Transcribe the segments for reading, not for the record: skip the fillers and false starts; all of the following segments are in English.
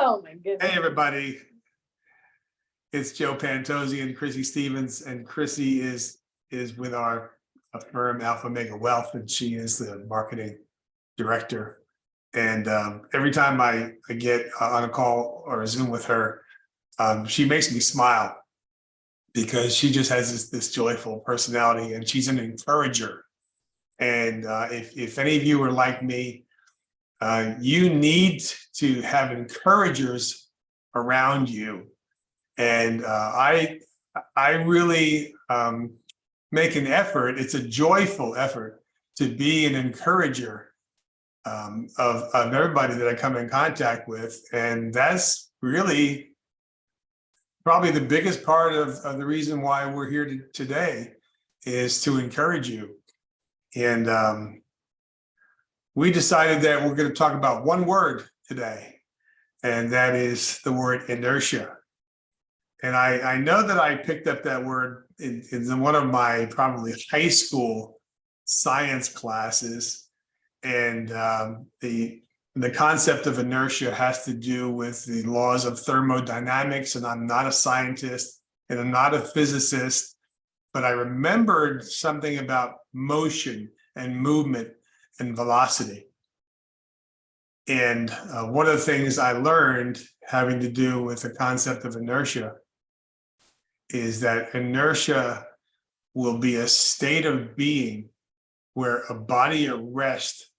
Oh my goodness. Hey everybody, it's Joe Pantozzi and Chrissy Stevens, and Chrissy is with our firm Alpha Mega Wealth, and she is the marketing director. And every time I get on a call or a Zoom with her, she makes me smile because she just has this joyful personality, and she's an encourager. And if any of you are like me, you need to have encouragers around you. And I really make an effort. It's a joyful effort to be an encourager of everybody that I come in contact with. And that's really probably the biggest part of the reason why we're here today, is to encourage you. And we decided that we're going to talk about one word today, and that is the word inertia. And I know that I picked up that word in one of my probably high school science classes. And the concept of inertia has to do with the laws of thermodynamics. And I'm not a scientist and I'm not a physicist, but I remembered something about motion and movement and velocity. And one of the things I learned having to do with the concept of inertia is that inertia will be a state of being where a body at rest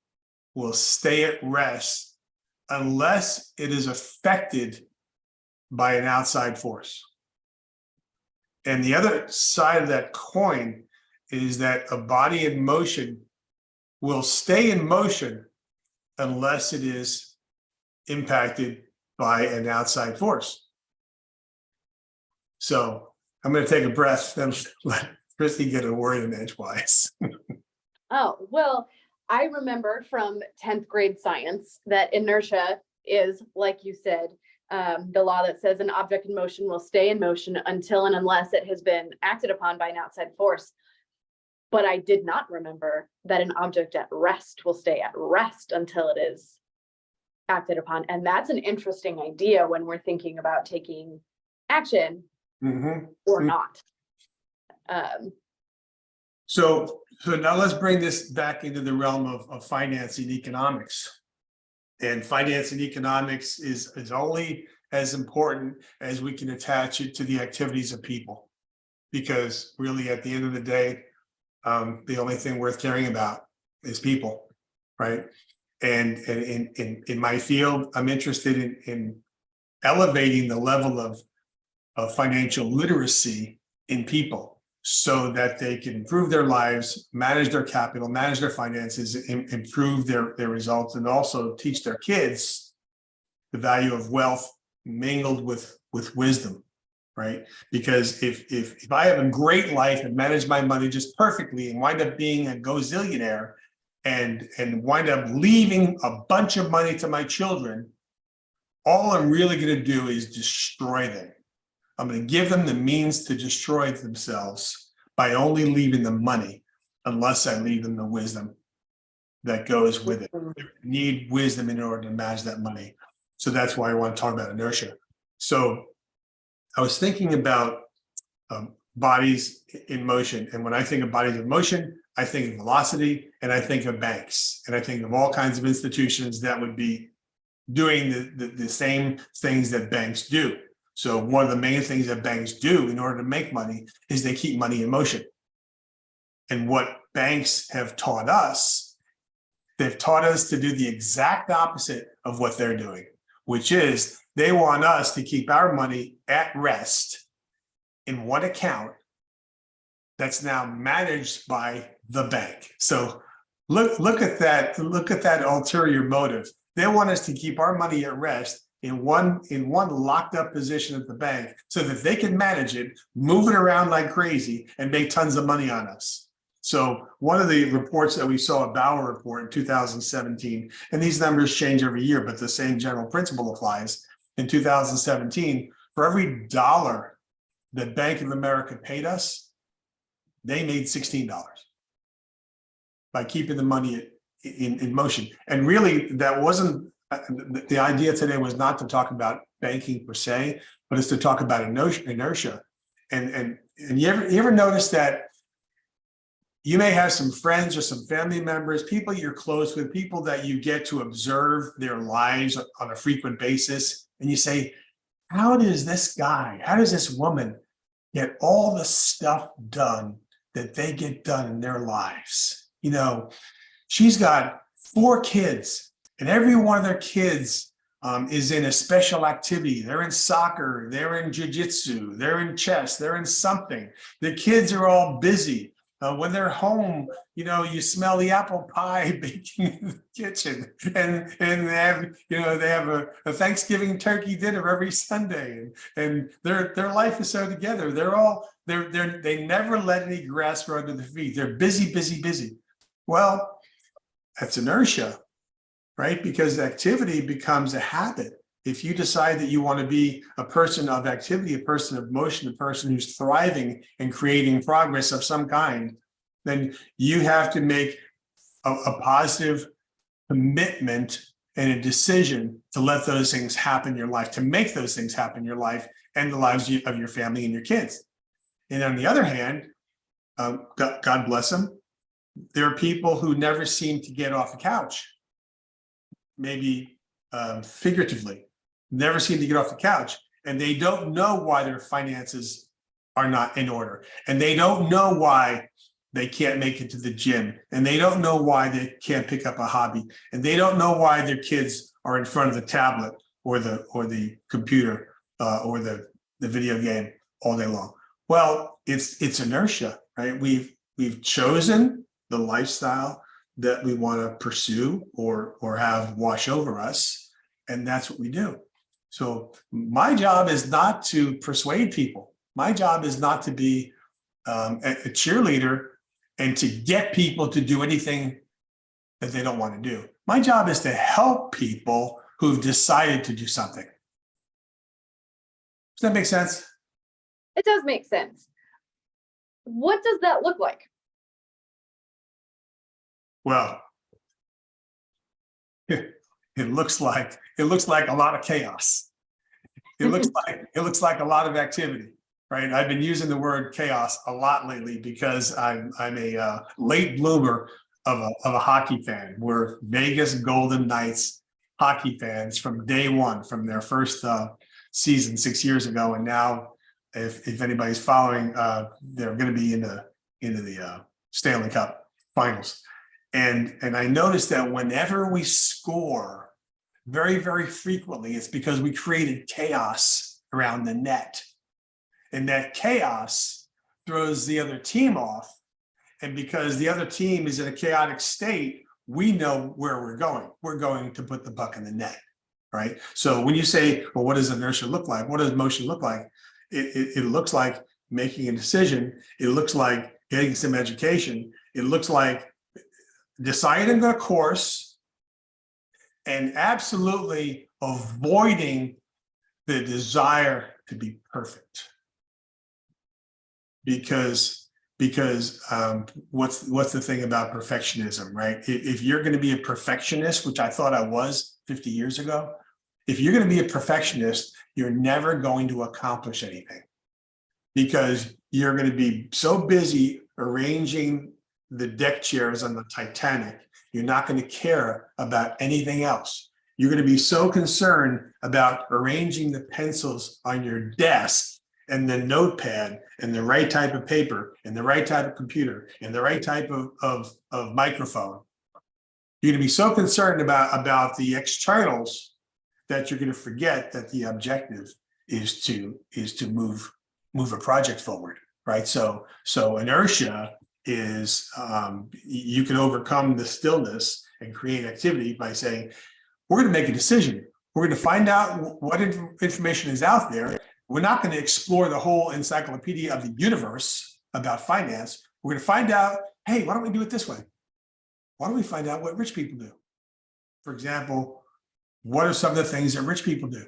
will stay at rest unless it is affected by an outside force. And the other side of that coin is that a body in motion will stay in motion unless it is impacted by an outside force. So I'm going to take a breath and let Chrissy get a word in edgewise. Oh, well, I remember from 10th grade science that inertia is, like you said, the law that says an object in motion will stay in motion until and unless it has been acted upon by an outside force. But I did not remember that an object at rest will stay at rest until it is acted upon. And that's an interesting idea when we're thinking about taking action or not. So now let's bring this back into the realm of finance and economics. And finance and economics is only as important as we can attach it to the activities of people. Because really, at the end of the day, the only thing worth caring about is people, right? And in my field, I'm interested in elevating the level of financial literacy in people so that they can improve their lives, manage their capital, manage their finances, improve their results, and also teach their kids the value of wealth mingled with wisdom. Right? Because if I have a great life and manage my money just perfectly and wind up being a gazillionaire and wind up leaving a bunch of money to my children, all I'm really going to do is destroy them. I'm going to give them the means to destroy themselves by only leaving them money, unless I leave them the wisdom that goes with it. They need wisdom in order to manage that money. So that's why I want to talk about inertia. So I was thinking about bodies in motion. And when I think of bodies in motion, I think of velocity, and I think of banks, and I think of all kinds of institutions that would be doing the same things that banks do. So one of the main things that banks do in order to make money is they keep money in motion. And what banks have taught us, they've taught us to do the exact opposite of what they're doing, which is they want us to keep our money at rest in one account that's now managed by the bank. So look at that ulterior motive. They want us to keep our money at rest in one locked up position at the bank so that they can manage it, move it around like crazy, and make tons of money on us. So one of the reports that we saw, a Bauer report in 2017, and these numbers change every year, but the same general principle applies. In 2017, for every dollar that Bank of America paid us, they made $16 by keeping the money in motion. And really, that wasn't the idea today was not to talk about banking per se, but it's to talk about inertia. And you ever notice that you may have some friends or some family members, people you're close with, people that you get to observe their lives on a frequent basis, and you say, how does this woman get all the stuff done that they get done in their lives? You know, she's got 4 kids, and every one of their kids is in a special activity. They're in soccer, they're in jiu-jitsu, they're in chess, they're in something. The kids are all busy. When they're home, you know, you smell the apple pie baking in the kitchen, and they have a Thanksgiving turkey dinner every Sunday, and their life is so together. They never let any grass grow under their feet. They're busy, busy, busy. Well, that's inertia, right? Because activity becomes a habit. If you decide that you want to be a person of activity, a person of motion, a person who's thriving and creating progress of some kind, then you have to make a positive commitment and a decision to let those things happen in your life, to make those things happen in your life and the lives of your family and your kids. And on the other hand, God bless them, there are people who never seem to get off the couch, maybe figuratively, never seem to get off the couch, and they don't know why their finances are not in order, and they don't know why they can't make it to the gym, and they don't know why they can't pick up a hobby, and they don't know why their kids are in front of the tablet or the computer or the video game all day long. Well, it's inertia, right? We've chosen the lifestyle that we want to pursue or have wash over us, and that's what we do. So my job is not to persuade people. My job is not to be a cheerleader and to get people to do anything that they don't want to do. My job is to help people who've decided to do something. Does that make sense? It does make sense. What does that look like? Well, it looks like a lot of chaos. It looks like a lot of activity, right? I've been using the word chaos a lot lately because I'm a late bloomer of a hockey fan. We're Vegas Golden Knights hockey fans from day one, from their first season 6 years ago, and now, if anybody's following, they're going to be into the Stanley Cup Finals. And I noticed that whenever we score, very, very frequently, it's because we created chaos around the net. And that chaos throws the other team off. And because the other team is in a chaotic state, we know where we're going. We're going to put the puck in the net, right? So when you say, well, what does inertia look like? What does motion look like? It looks like making a decision. It looks like getting some education. It looks like deciding on a course and absolutely avoiding the desire to be perfect. Because what's the thing about perfectionism, right? If you're going to be a perfectionist, which I thought I was 50 years ago, if you're going to be a perfectionist, you're never going to accomplish anything, because you're going to be so busy arranging the deck chairs on the Titanic, you're not going to care about anything else. You're going to be so concerned about arranging the pencils on your desk and the notepad and the right type of paper and the right type of computer and the right type of microphone. You're going to be so concerned about the externals that you're going to forget that the objective is to move a project forward, right? So inertia is you can overcome the stillness and create activity by saying, we're going to make a decision. We're going to find out what information is out there. We're not going to explore the whole encyclopedia of the universe about finance. We're going to find out, hey, why don't we do it this way? Why don't we find out what rich people do? For example, what are some of the things that rich people do?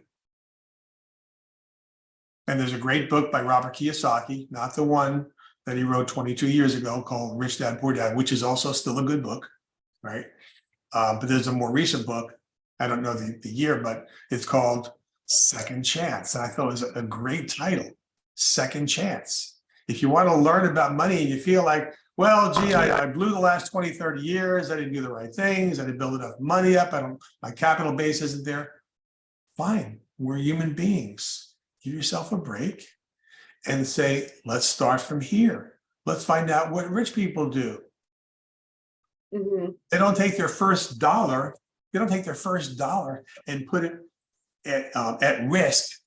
And there's a great book by Robert Kiyosaki, not the one that he wrote 22 years ago, called Rich Dad, Poor Dad, which is also still a good book, right? But there's a more recent book I don't know the year, but it's called Second Chance. And I thought it was a great title, Second Chance. If you want to learn about money and you feel like, well, gee, I blew the last 20, 30 years. I didn't do the right things. I didn't build enough money up. My capital base isn't there. Fine. We're human beings. Give yourself a break and say, let's start from here. Let's find out what rich people do. Mhm. They don't take their first dollar. They don't take their first dollar and put it at risk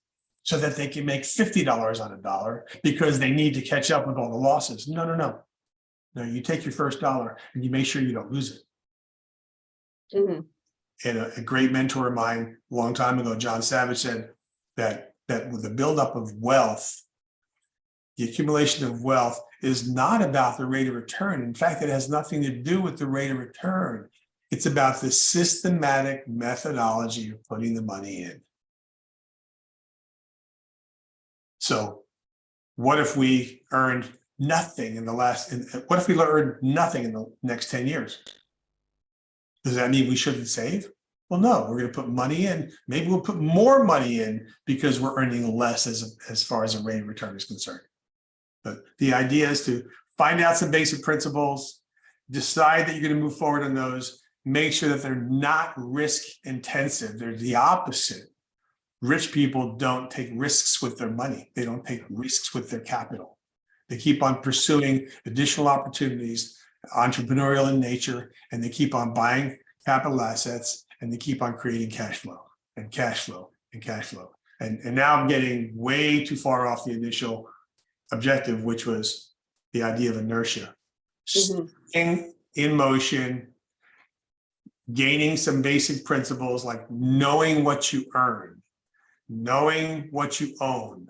so that they can make $50 on a dollar because they need to catch up with all the losses. No, no, no. No, you take your first dollar and you make sure you don't lose it. Mhm. And a great mentor of mine a long time ago, John Savage, said that with the buildup of wealth, the accumulation of wealth is not about the rate of return. In fact, it has nothing to do with the rate of return. It's about the systematic methodology of putting the money in. So what if we earned nothing in the what if we earned nothing in the next 10 years? Does that mean we shouldn't save? Well, no, we're going to put money in. Maybe we'll put more money in because we're earning less as far as a rate of return is concerned. But the idea is to find out some basic principles, decide that you're going to move forward on those, make sure that they're not risk intensive. They're the opposite. Rich people don't take risks with their money. They don't take risks with their capital. They keep on pursuing additional opportunities, entrepreneurial in nature, and they keep on buying capital assets, and they keep on creating cash flow and cash flow and cash flow. And now I'm getting way too far off the initial objective, which was the idea of inertia. Mhm. Staying in motion, gaining some basic principles like knowing what you earn, knowing what you own,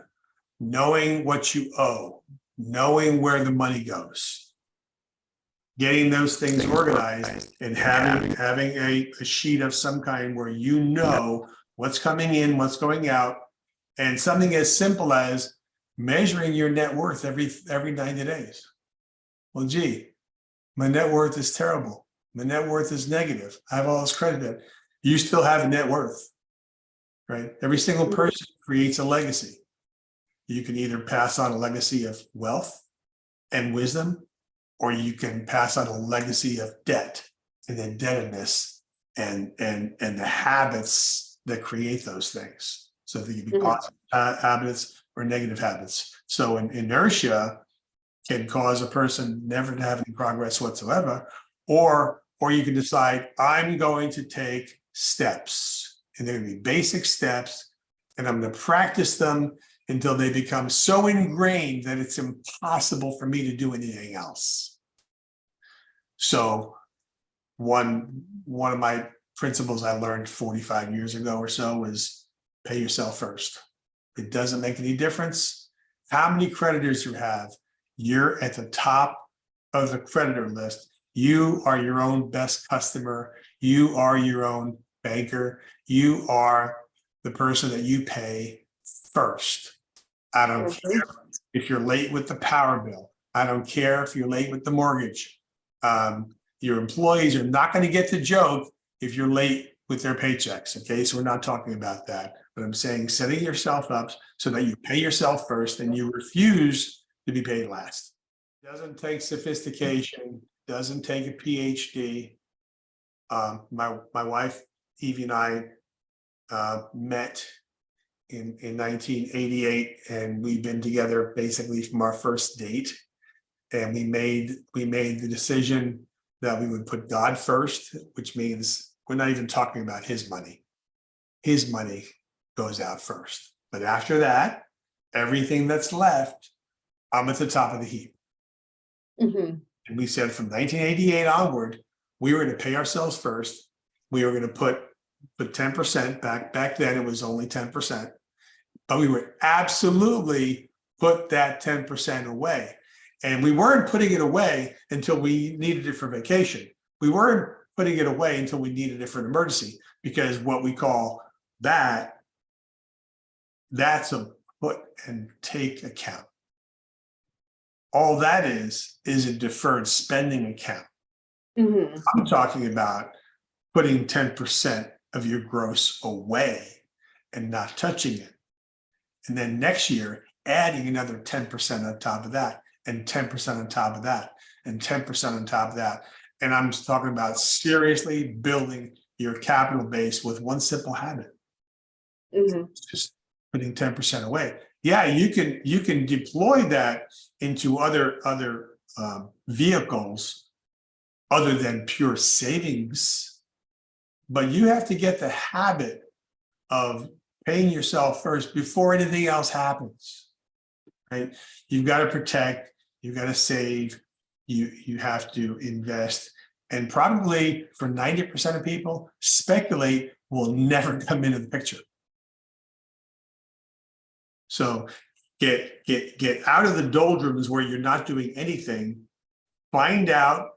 knowing what you owe, knowing where the money goes, getting those things organized and having a sheet of some kind where you know what's coming in, what's going out, and something as simple as measuring your net worth every 90 days. Well, gee, my net worth is terrible. My net worth is negative. I have all this credit debt. You still have a net worth, right? Every single person creates a legacy. You can either pass on a legacy of wealth and wisdom, or you can pass on a legacy of debt and indebtedness and the habits that create those things. So they can be positive habits or negative habits. So an inertia can cause a person never to have any progress whatsoever, or you can decide, I'm going to take steps, and they're going to be basic steps, and I'm going to practice them until they become so ingrained that it's impossible for me to do anything else. So one of my principles I learned 45 years ago or so was pay yourself first. It doesn't make any difference how many creditors you have. You're at the top of the creditor list. You are your own best customer. You are your own banker. You are the person that you pay first. I don't care if you're late with the power bill. I don't care if you're late with the mortgage. Your employees are not going to get the joke if you're late with their paychecks. Okay, so we're not talking about that. But I'm saying setting yourself up so that you pay yourself first and you refuse to be paid last. It doesn't take sophistication, doesn't take a PhD. My wife, Evie, and I met in 1988, and we've been together basically from our first date. And we made the decision that we would put God first, which means we're not even talking about his money. His money goes out first. But after that, everything that's left, I'm at the top of the heap. And we said from 1988 onward, we were going to pay ourselves first. We were going to put 10% back then it was only 10%, but we would absolutely put that 10% away. And we weren't putting it away until we needed it for vacation. We weren't putting it away until we needed it for an emergency, because what we call that's a put and take account. All that is a deferred spending account. I'm talking about putting 10% of your gross away and not touching it. And then next year, adding another 10% on top of that, and 10% on top of that, and 10% on top of that. And I'm talking about seriously building your capital base with one simple habit. Just putting 10% away. Yeah, you can deploy that into other vehicles other than pure savings, but you have to get the habit of paying yourself first before anything else happens. Right? You've got to protect, you've got to save, you have to invest, and probably for 90% of people, speculate will never come into the picture. So get out of the doldrums where you're not doing anything. Find out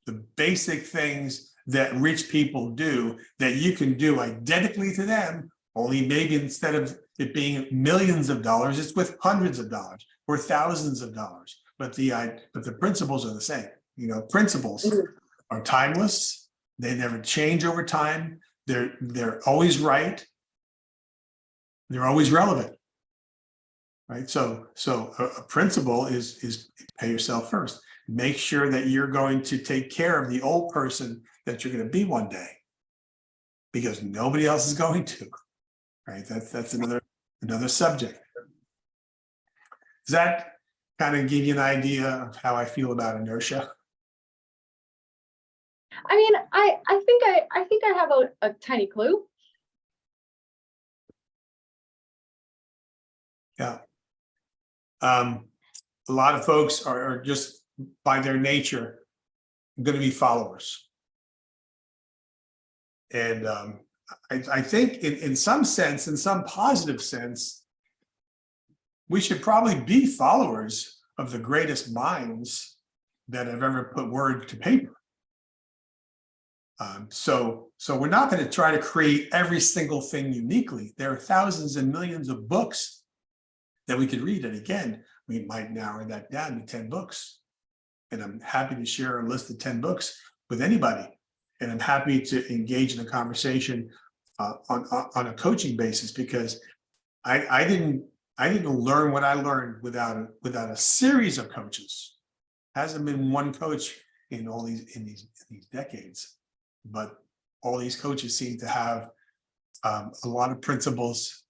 the basic things that rich people do that you can do identically to them, only maybe instead of it being millions of dollars, it's with hundreds of dollars or thousands of dollars. But the principles are the same. You know, principles are timeless. They never change over time. They're always right. They're always relevant, right? So a principle is pay yourself first. Make sure that you're going to take care of the old person that you're going to be one day, because nobody else is going to, right? That's another subject. Does that kind of give you an idea of how I feel about inertia? I mean, I think I have a tiny clue. Yeah. A lot of folks are just by their nature going to be followers. And I think in some sense, in some positive sense, we should probably be followers of the greatest minds that have ever put word to paper. So we're not going to try to create every single thing uniquely. There are thousands and millions of books that we could read. And again, we might narrow that down to 10 books. And I'm happy to share a list of 10 books with anybody. And I'm happy to engage in a conversation on a coaching basis, because I didn't learn what I learned without a series of coaches. Hasn't been one coach in all these decades, but all these coaches seem to have a lot of principles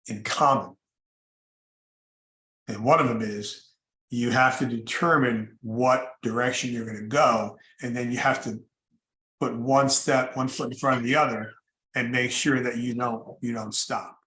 in common. And one of them is you have to determine what direction you're going to go, and then you have to put one foot in front of the other, and make sure that you don't stop.